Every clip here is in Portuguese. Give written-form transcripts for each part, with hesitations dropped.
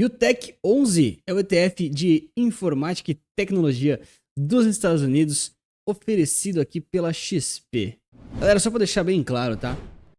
UTEC 11 é o ETF de informática e tecnologia dos Estados Unidos, oferecido aqui pela XP. Galera, só para deixar bem claro, tá?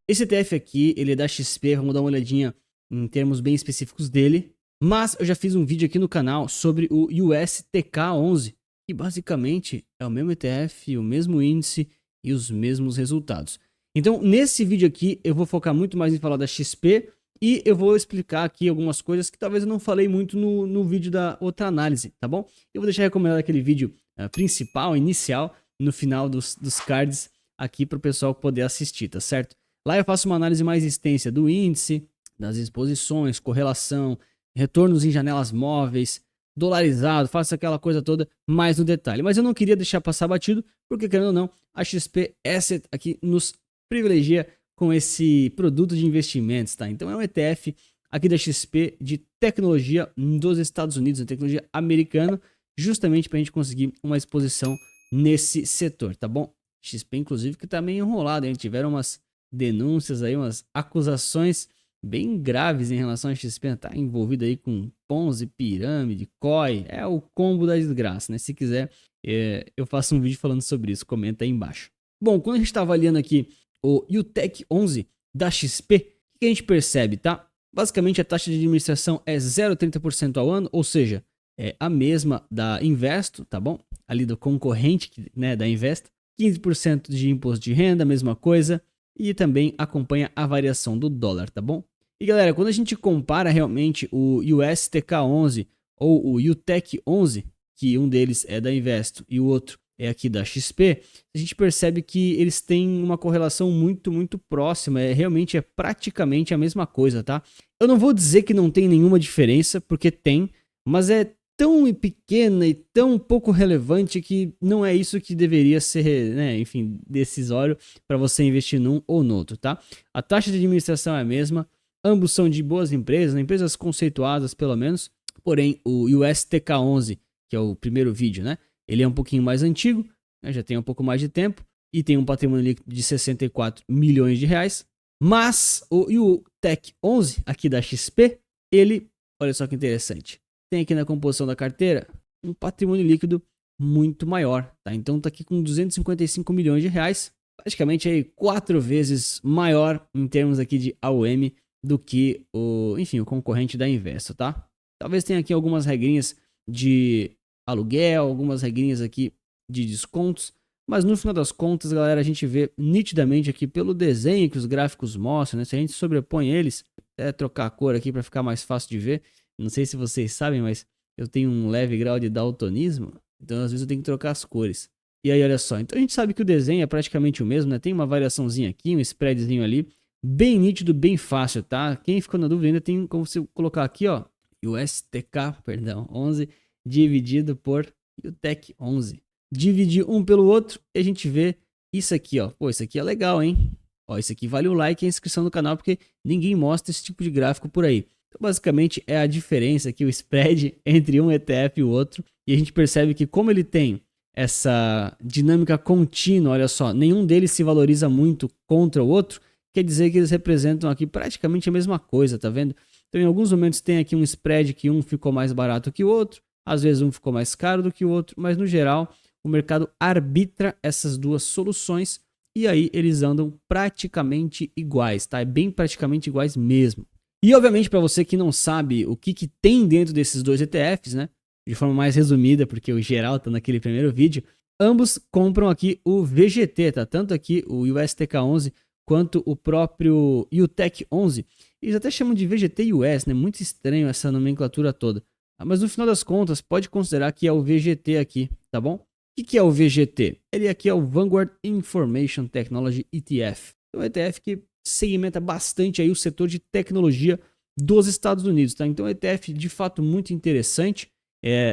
Esse ETF aqui, ele é da XP, vamos dar uma olhadinha em termos bem específicos dele. Mas eu já fiz um vídeo aqui no canal sobre o USTK11, que basicamente é o mesmo ETF, o mesmo índice e os mesmos resultados. Então, nesse vídeo aqui, eu vou focar muito mais em falar da XP e eu vou explicar aqui algumas coisas que talvez eu não falei muito no vídeo da outra análise, tá bom? Eu vou deixar recomendado aquele vídeo principal, inicial, no final dos cards aqui para o pessoal poder assistir, tá certo? Lá eu faço uma análise mais extensa do índice, das exposições, correlação, retornos em janelas móveis, dolarizado, faço aquela coisa toda mais no detalhe. Mas eu não queria deixar passar batido, porque querendo ou não, a XP Asset aqui nos privilegia com esse produto de investimentos, tá? Então é um ETF aqui da XP de tecnologia dos Estados Unidos, a tecnologia americana, justamente para a gente conseguir uma exposição nesse setor, tá bom? XP, inclusive, que tá meio enrolado, hein? Tiveram umas denúncias aí, umas acusações bem graves em relação a XP, tá envolvido aí com Ponzi, pirâmide, COI, é o combo da desgraça, né? Se quiser, eu faço um vídeo falando sobre isso, comenta aí embaixo. Bom, quando a gente está avaliando aqui o UTEC 11 da XP, o que a gente percebe, tá? Basicamente a taxa de administração é 0,30% ao ano, ou seja, é a mesma da Investo, tá bom? Ali do concorrente, né, da Investo. 15% de imposto de renda, mesma coisa, e também acompanha a variação do dólar, tá bom? E galera, quando a gente compara realmente o USTK11 ou o UTEC 11, que um deles é da Investo e o outro é aqui da XP, a gente percebe que eles têm uma correlação muito próxima, realmente é praticamente a mesma coisa, tá? Eu não vou dizer que não tem nenhuma diferença, porque tem, mas é tão pequena e tão pouco relevante que não é isso que deveria ser, né, enfim, decisório para você investir num ou no outro, tá? A taxa de administração é a mesma, ambos são de boas empresas, né, empresas conceituadas pelo menos, porém o USTK11, que é o primeiro vídeo, né, ele é um pouquinho mais antigo, né, já tem um pouco mais de tempo e tem um patrimônio líquido de 64 milhões de reais, mas o UTEC 11 aqui da XP, ele, olha só que interessante, tem aqui na composição da carteira um patrimônio líquido muito maior, tá? Então tá aqui com 255 milhões de reais, praticamente aí 4 vezes maior em termos aqui de AUM do que o concorrente da Investo, tá? Talvez tenha aqui algumas regrinhas de aluguel, algumas regrinhas aqui de descontos, mas no final das contas, galera, a gente vê nitidamente aqui pelo desenho que os gráficos mostram, né? Se a gente sobrepõe eles, até trocar a cor aqui para ficar mais fácil de ver. Não sei se vocês sabem, mas eu tenho um leve grau de daltonismo, então às vezes eu tenho que trocar as cores. E aí, olha só, então a gente sabe que o desenho é praticamente o mesmo, né? Tem uma variaçãozinha aqui, um spreadzinho ali, bem nítido, bem fácil, tá? Quem ficou na dúvida ainda tem como você colocar aqui, ó, USTK, perdão, 11 dividido por UTEC 11. Dividir um pelo outro e a gente vê isso aqui, ó. Pô, isso aqui é legal, hein? Ó, isso aqui vale o like e a inscrição no canal, porque ninguém mostra esse tipo de gráfico por aí. Então, basicamente, é a diferença aqui, o spread entre um ETF e o outro. E a gente percebe que como ele tem essa dinâmica contínua, olha só, nenhum deles se valoriza muito contra o outro, quer dizer que eles representam aqui praticamente a mesma coisa, tá vendo? Então, em alguns momentos tem aqui um spread que um ficou mais barato que o outro, às vezes um ficou mais caro do que o outro, mas no geral o mercado arbitra essas duas soluções e aí eles andam praticamente iguais, tá? É bem praticamente iguais mesmo. E obviamente para você que não sabe o que tem dentro desses dois ETFs, né? De forma mais resumida, porque o geral tá naquele primeiro vídeo, ambos compram aqui o VGT, tá? Tanto aqui o USTK11 quanto o próprio UTEC 11. Eles até chamam de VGT US, né? Muito estranho essa nomenclatura toda. Mas no final das contas, pode considerar que é o VGT aqui, tá bom? O que é o VGT? Ele aqui é o Vanguard Information Technology ETF. É um ETF que segmenta bastante aí o setor de tecnologia dos Estados Unidos, tá? Então é um ETF de fato muito interessante.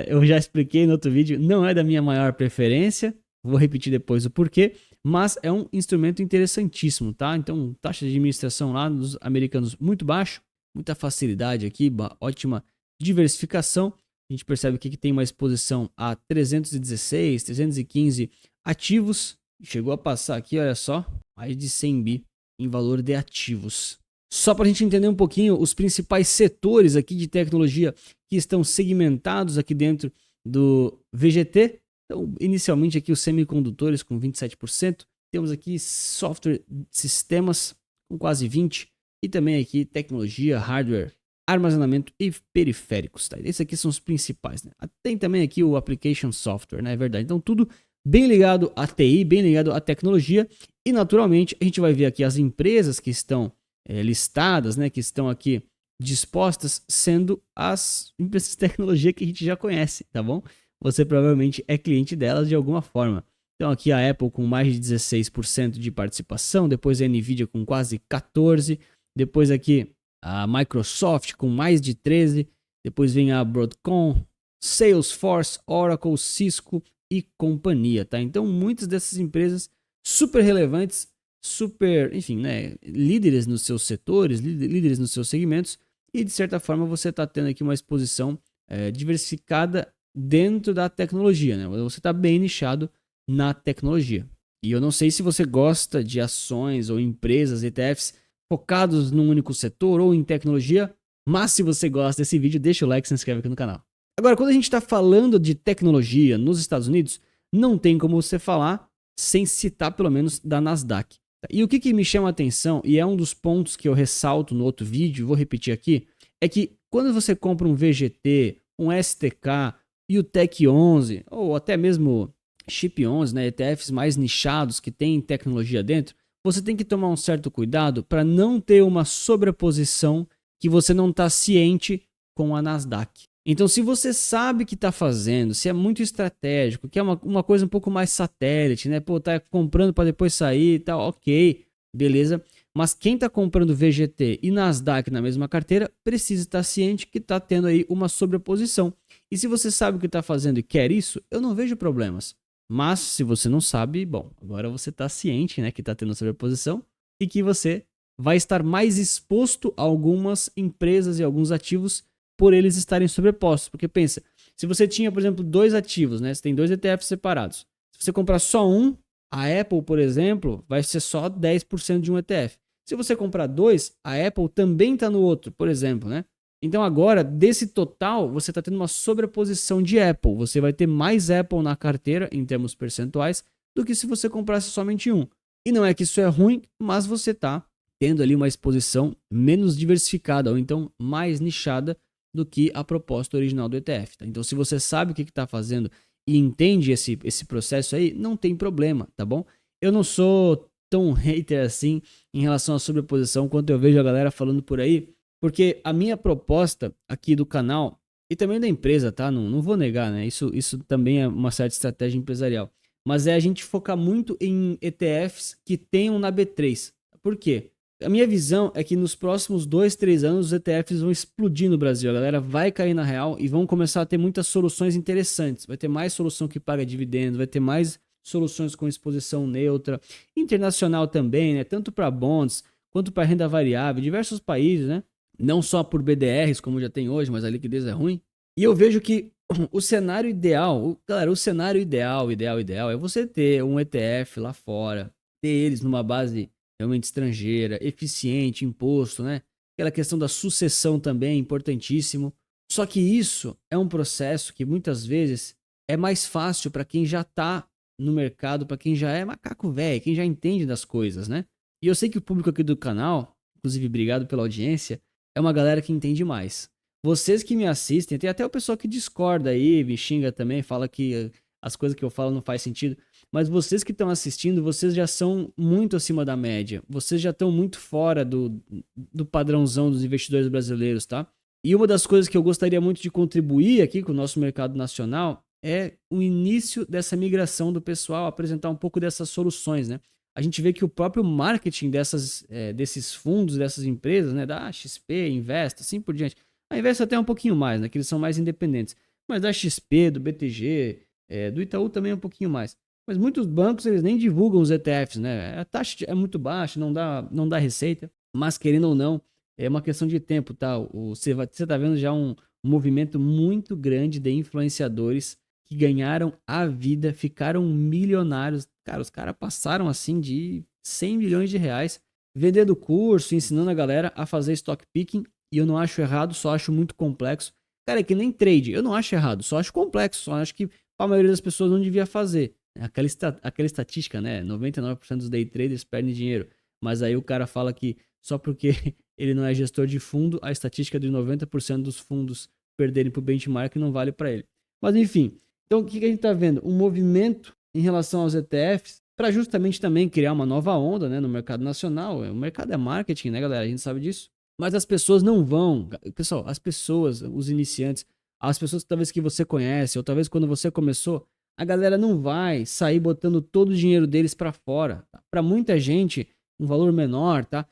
Eu já expliquei no outro vídeo, não é da minha maior preferência, vou repetir depois o porquê, mas é um instrumento interessantíssimo, tá? Então taxa de administração lá dos americanos muito baixo, muita facilidade aqui, ótima diversificação. A gente percebe aqui que tem uma exposição a 316, 315 ativos. Chegou a passar aqui, olha só, mais de 100 bi em valor de ativos. Só para a gente entender um pouquinho os principais setores aqui de tecnologia que estão segmentados aqui dentro do VGT. Então, inicialmente aqui os semicondutores com 27%, temos aqui software, sistemas com quase 20%, e também aqui tecnologia, hardware, armazenamento e periféricos. Tá? Esses aqui são os principais. Né? Tem também aqui o application software, né? É verdade. Então tudo bem ligado à TI, bem ligado à tecnologia, e naturalmente a gente vai ver aqui as empresas que estão listadas, né, que estão aqui dispostas, sendo as empresas de tecnologia que a gente já conhece, tá bom? Você provavelmente é cliente delas de alguma forma. Então aqui a Apple com mais de 16% de participação, depois a Nvidia com quase 14%, depois aqui a Microsoft com mais de 13%, depois vem a Broadcom, Salesforce, Oracle, Cisco e companhia, tá? Então muitas dessas empresas super relevantes, super, enfim, né, líderes nos seus setores, líderes nos seus segmentos, e de certa forma você está tendo aqui uma exposição diversificada dentro da tecnologia, né? Você está bem nichado na tecnologia. E eu não sei se você gosta de ações ou empresas, ETFs, focados num único setor ou em tecnologia, mas se você gosta desse vídeo, deixa o like e se inscreve aqui no canal. Agora, quando a gente está falando de tecnologia nos Estados Unidos, não tem como você falar sem citar pelo menos da Nasdaq. E o que me chama a atenção, e é um dos pontos que eu ressalto no outro vídeo, vou repetir aqui, é que quando você compra um VGT, um STK e o Tech 11, ou até mesmo Chip 11, né, ETFs mais nichados que tem tecnologia dentro, você tem que tomar um certo cuidado para não ter uma sobreposição que você não está ciente com a Nasdaq. Então, se você sabe que está fazendo, se é muito estratégico, que é uma coisa um pouco mais satélite, né? Pô, tá comprando para depois sair e tal, ok, beleza. Mas quem está comprando VGT e Nasdaq na mesma carteira, precisa estar ciente que está tendo aí uma sobreposição. E se você sabe o que está fazendo e quer isso, eu não vejo problemas. Mas se você não sabe, bom, agora você está ciente, né, que está tendo sobreposição e que você vai estar mais exposto a algumas empresas e alguns ativos por eles estarem sobrepostos. Porque pensa, se você tinha, por exemplo, dois ativos, né? Você tem dois ETFs separados. Se você comprar só um, a Apple, por exemplo, vai ser só 10% de um ETF. Se você comprar dois, a Apple também está no outro, por exemplo, né? Então agora, desse total, você está tendo uma sobreposição de Apple. Você vai ter mais Apple na carteira, em termos percentuais, do que se você comprasse somente um. E não é que isso é ruim, mas você está tendo ali uma exposição menos diversificada, ou então mais nichada, do que a proposta original do ETF. Tá? Então, se você sabe o que está fazendo e entende esse processo aí, não tem problema, tá bom? Eu não sou tão hater assim em relação à sobreposição quanto eu vejo a galera falando por aí, porque a minha proposta aqui do canal e também da empresa, tá? Não vou negar, né? Isso também é uma certa estratégia empresarial. Mas é a gente focar muito em ETFs que tenham na B3. Por quê? A minha visão é que nos próximos 2, 3 anos os ETFs vão explodir no Brasil. A galera vai cair na real e vão começar a ter muitas soluções interessantes. Vai ter mais solução que paga dividendo, vai ter mais soluções com exposição neutra, internacional também, né? Tanto para bonds quanto para renda variável, diversos países, né? Não só por BDRs como já tem hoje, mas a liquidez é ruim. E eu vejo que o cenário ideal, galera, o cenário ideal é você ter um ETF lá fora, ter eles numa base realmente estrangeira, eficiente, imposto, né? Aquela questão da sucessão também, importantíssimo. Só que isso é um processo que muitas vezes é mais fácil para quem já está no mercado, para quem já é macaco velho, quem já entende das coisas, né? E eu sei que o público aqui do canal, inclusive obrigado pela audiência, é uma galera que entende mais. Vocês que me assistem, tem até o pessoal que discorda aí, me xinga também, fala que as coisas que eu falo não faz sentido. Mas vocês que estão assistindo, vocês já são muito acima da média. Vocês já estão muito fora do padrãozão dos investidores brasileiros, tá? E uma das coisas que eu gostaria muito de contribuir aqui com o nosso mercado nacional é o início dessa migração do pessoal, apresentar um pouco dessas soluções, né? A gente vê que o próprio marketing desses fundos, dessas empresas, né? Da XP, Invest, assim por diante. A Invest até um pouquinho mais, né? Que eles são mais independentes. Mas da XP, do BTG, do Itaú também um pouquinho mais. Mas muitos bancos eles nem divulgam os ETFs, né? A taxa é muito baixa, não dá receita, mas querendo ou não, é uma questão de tempo, tá? Você tá vendo já um movimento muito grande de influenciadores que ganharam a vida, ficaram milionários. Cara, os caras passaram assim de 100 milhões de reais vendendo curso, ensinando a galera a fazer stock picking, e eu não acho errado, só acho muito complexo. Cara, é que nem trade, eu não acho errado, só acho complexo, só acho que a maioria das pessoas não devia fazer. Aquela estatística, né? 99% dos day traders perdem dinheiro, mas aí o cara fala que só porque ele não é gestor de fundo, a estatística de 90% dos fundos perderem para o benchmark não vale para ele. Mas enfim, então o que a gente está vendo? Um movimento em relação aos ETFs para justamente também criar uma nova onda, né, no mercado nacional. O mercado é marketing, né, galera? A gente sabe disso. Mas as pessoas não vão, pessoal, as pessoas, os iniciantes, as pessoas talvez que você conhece, ou talvez quando você começou, a galera não vai sair botando todo o dinheiro deles para fora. Tá? Para muita gente, um valor menor, tá?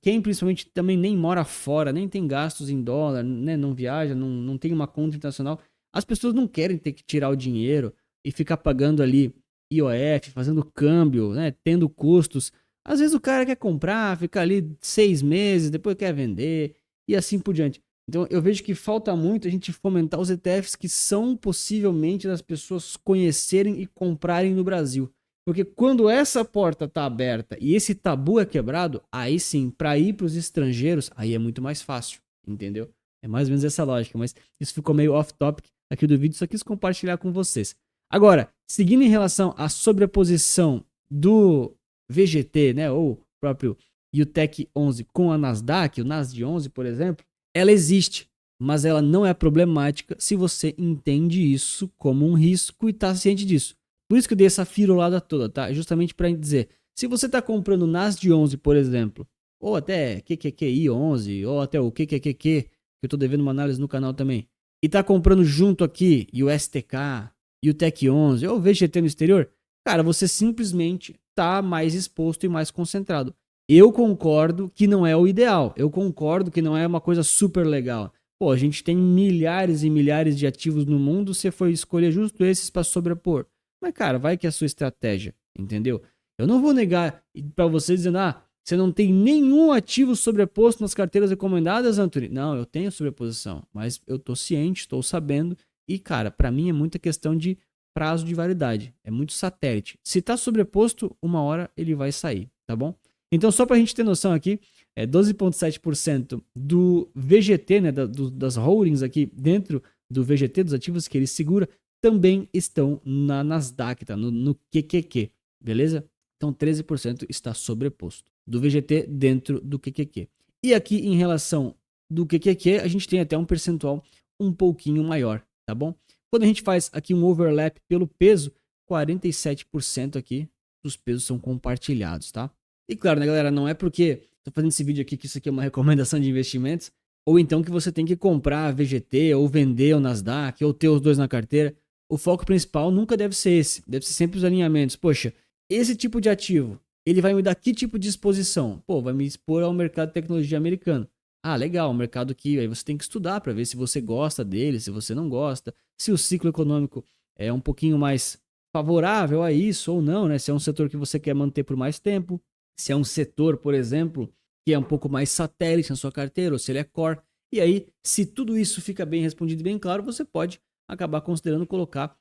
Quem principalmente também nem mora fora, nem tem gastos em dólar, né? Não viaja, não tem uma conta internacional, as pessoas não querem ter que tirar o dinheiro e ficar pagando ali IOF, fazendo câmbio, né? Tendo custos. Às vezes o cara quer comprar, ficar ali 6 meses, depois quer vender e assim por diante. Então eu vejo que falta muito a gente fomentar os ETFs que são possivelmente das pessoas conhecerem e comprarem no Brasil. Porque quando essa porta está aberta e esse tabu é quebrado, aí sim, para ir para os estrangeiros, aí é muito mais fácil, entendeu? É mais ou menos essa lógica, mas isso ficou meio off-topic aqui do vídeo, só quis compartilhar com vocês. Agora, seguindo em relação à sobreposição do VGT, né, ou próprio UTEC 11 com a Nasdaq, o NASD 11, por exemplo, ela existe, mas ela não é problemática se você entende isso como um risco e está ciente disso. Por isso que eu dei essa firulada toda, tá? Justamente para dizer, se você está comprando NASD 11, por exemplo, ou até QQQI 11, ou até o QQQQ, que eu estou devendo uma análise no canal também, e está comprando junto aqui o STK, e o TEC 11, ou o VGT no exterior, cara, você simplesmente está mais exposto e mais concentrado. Eu concordo que não é o ideal, eu concordo que não é uma coisa super legal. Pô, a gente tem milhares e milhares de ativos no mundo, você foi escolher justo esses para sobrepor. Mas, cara, vai que é a sua estratégia, entendeu? Eu não vou negar para você dizendo, você não tem nenhum ativo sobreposto nas carteiras recomendadas, Anthony. Não, eu tenho sobreposição, mas eu tô ciente, estou sabendo. E, cara, para mim é muita questão de prazo de validade. É muito satélite. Se tá sobreposto, uma hora ele vai sair, tá bom? Então, só pra gente ter noção aqui, 12,7% do VGT, né, das holdings aqui dentro do VGT, dos ativos que ele segura, também estão na Nasdaq, tá? No QQQ, beleza? Então 13% está sobreposto do VGT dentro do QQQ. E aqui em relação do QQQ, a gente tem até um percentual um pouquinho maior, tá bom? Quando a gente faz aqui um overlap pelo peso, 47% aqui dos pesos são compartilhados, tá? E claro, né, galera, não é porque tô fazendo esse vídeo aqui que isso aqui é uma recomendação de investimentos, ou então que você tem que comprar a VGT, ou vender o Nasdaq, ou ter os dois na carteira. O foco principal nunca deve ser esse, deve ser sempre os alinhamentos. Poxa, esse tipo de ativo, ele vai me dar que tipo de exposição? Pô, vai me expor ao mercado de tecnologia americano. Ah, legal, um mercado que aí você tem que estudar para ver se você gosta dele, se você não gosta, se o ciclo econômico é um pouquinho mais favorável a isso ou não, né? Se é um setor que você quer manter por mais tempo, se é um setor, por exemplo, que é um pouco mais satélite na sua carteira, ou se ele é core. E aí, se tudo isso fica bem respondido e bem claro, você pode acabar considerando colocar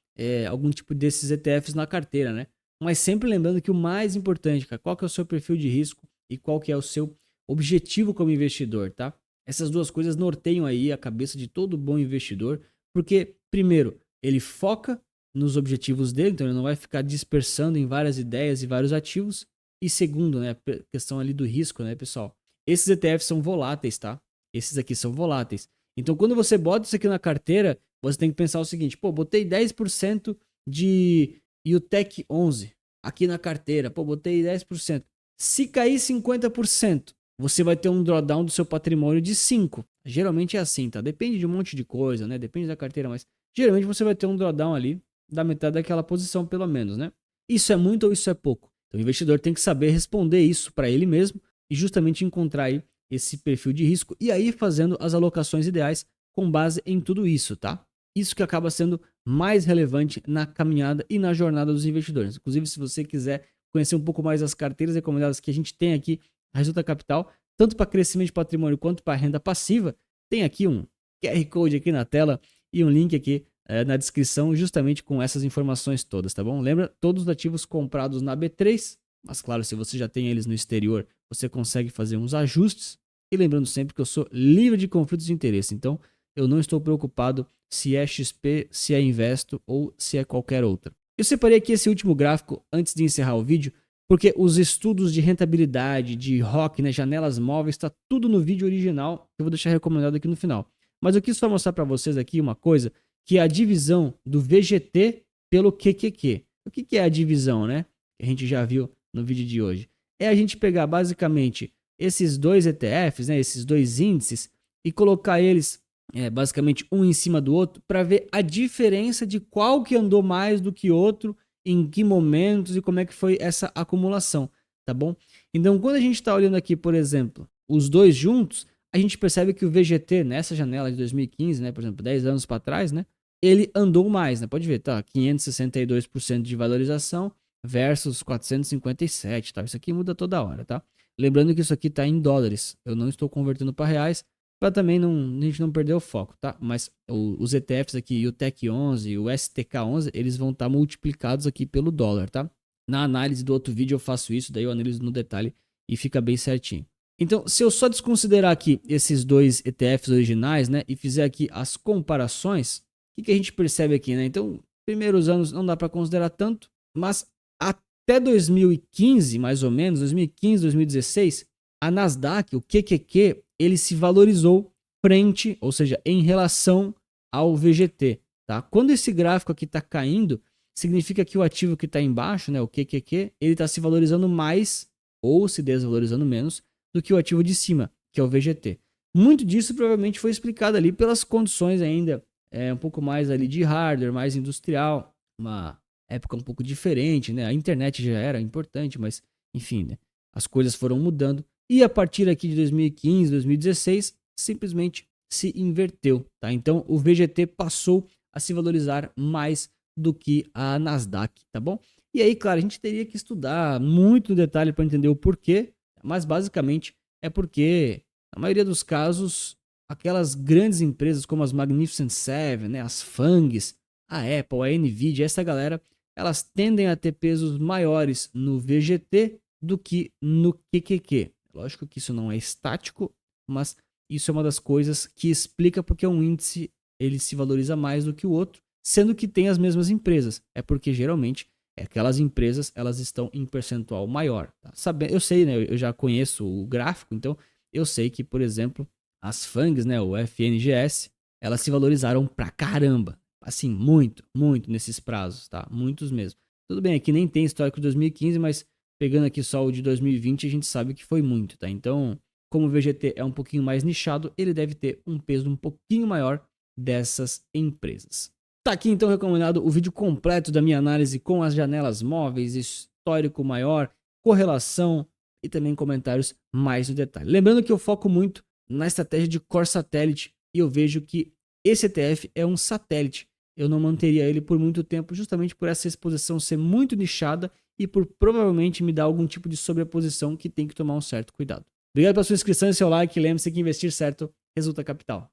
algum tipo desses ETFs na carteira, né? Mas sempre lembrando que o mais importante, cara, qual que é o seu perfil de risco e qual que é o seu objetivo como investidor, tá? Essas duas coisas norteiam aí a cabeça de todo bom investidor, porque, primeiro, ele foca nos objetivos dele, então ele não vai ficar dispersando em várias ideias e vários ativos. E segundo, né, a questão ali do risco, né, pessoal? Esses ETFs são voláteis, tá? Esses aqui são voláteis. Então, quando você bota isso aqui na carteira, você tem que pensar o seguinte, pô, botei 10% de UTEC 11 aqui na carteira, pô, botei 10%. Se cair 50%, você vai ter um drawdown do seu patrimônio de 5%. Geralmente é assim, tá? Depende de um monte de coisa, né? Depende da carteira, mas geralmente você vai ter um drawdown ali da metade daquela posição, pelo menos, né? Isso é muito ou isso é pouco? Então, o investidor tem que saber responder isso para ele mesmo e justamente encontrar aí esse perfil de risco e aí fazendo as alocações ideais com base em tudo isso, tá? Isso que acaba sendo mais relevante na caminhada e na jornada dos investidores. Inclusive, se você quiser conhecer um pouco mais as carteiras recomendadas que a gente tem aqui na Resulta Capital, tanto para crescimento de patrimônio quanto para renda passiva, tem aqui um QR Code aqui na tela e um link aqui na descrição justamente com essas informações todas, tá bom? Lembra, todos os ativos comprados na B3, mas claro, se você já tem eles no exterior, você consegue fazer uns ajustes. E lembrando sempre que eu sou livre de conflitos de interesse, então eu não estou preocupado se é XP, se é Investo ou se é qualquer outra. Eu separei aqui esse último gráfico antes de encerrar o vídeo, porque os estudos de rentabilidade, de ROC, né, janelas móveis, está tudo no vídeo original, que eu vou deixar recomendado aqui no final. Mas eu quis só mostrar para vocês aqui uma coisa, que é a divisão do VGT pelo QQQ. O que é a divisão, né? Que a gente já viu no vídeo de hoje. É a gente pegar basicamente esses dois ETFs, né, esses dois índices, e colocar eles basicamente um em cima do outro para ver a diferença de qual que andou mais do que outro, em que momentos e como é que foi essa acumulação, tá bom? Então, quando a gente está olhando aqui, por exemplo, os dois juntos, a gente percebe que o VGT nessa janela de 2015, né, por exemplo, 10 anos para trás, né, ele andou mais, né? Pode ver, tá? 562% de valorização versus 457, tá? Isso aqui muda toda hora, tá? Lembrando que isso aqui tá em dólares. Eu não estou convertendo para reais, para também a gente não perder o foco, tá? Mas os ETFs aqui, o TEC11 e o STK11, eles vão estar multiplicados aqui pelo dólar, tá? Na análise do outro vídeo eu faço isso, daí eu analiso no detalhe e fica bem certinho. Então, se eu só desconsiderar aqui esses dois ETFs originais, né, e fizer aqui as comparações, o que a gente percebe aqui, né? Então, primeiros anos não dá para considerar tanto, mas até 2015, mais ou menos, 2015, 2016, a Nasdaq, o QQQ, ele se valorizou frente, ou seja, em relação ao VGT, tá? Quando esse gráfico aqui está caindo, significa que o ativo que está embaixo, né, o QQQ, ele está se valorizando mais ou se desvalorizando menos do que o ativo de cima, que é o VGT. Muito disso provavelmente foi explicado ali pelas condições ainda um pouco mais ali de hardware, mais industrial, uma época um pouco diferente, né? A internet já era importante, mas enfim, né? As coisas foram mudando e a partir aqui de 2015, 2016, simplesmente se inverteu, tá? Então o VGT passou a se valorizar mais do que a Nasdaq, tá bom? E aí, claro, a gente teria que estudar muito no detalhe para entender o porquê, mas basicamente é porque, na maioria dos casos, aquelas grandes empresas como as Magnificent Seven, né, as FANGs, a Apple, a Nvidia, essa galera, elas tendem a ter pesos maiores no VGT do que no QQQ. Lógico que isso não é estático, mas isso é uma das coisas que explica porque um índice ele se valoriza mais do que o outro, sendo que tem as mesmas empresas. É porque geralmente aquelas empresas elas estão em percentual maior. Tá? Eu sei, né? Eu já conheço o gráfico, então eu sei que, por exemplo, as FANGs, né, o FNGS, elas se valorizaram pra caramba. Assim, muito, muito nesses prazos, tá? Muitos mesmo. Tudo bem, aqui nem tem histórico de 2015, mas pegando aqui só o de 2020, a gente sabe que foi muito, tá? Então, como o VGT é um pouquinho mais nichado, ele deve ter um peso um pouquinho maior dessas empresas. Tá aqui então recomendado o vídeo completo da minha análise com as janelas móveis, histórico maior, correlação e também comentários mais no detalhe. Lembrando que eu foco muito na estratégia de core satélite e eu vejo que esse ETF é um satélite. Eu não manteria ele por muito tempo justamente por essa exposição ser muito nichada e por provavelmente me dar algum tipo de sobreposição que tem que tomar um certo cuidado. Obrigado pela sua inscrição e seu like. Lembre-se que investir certo resulta capital.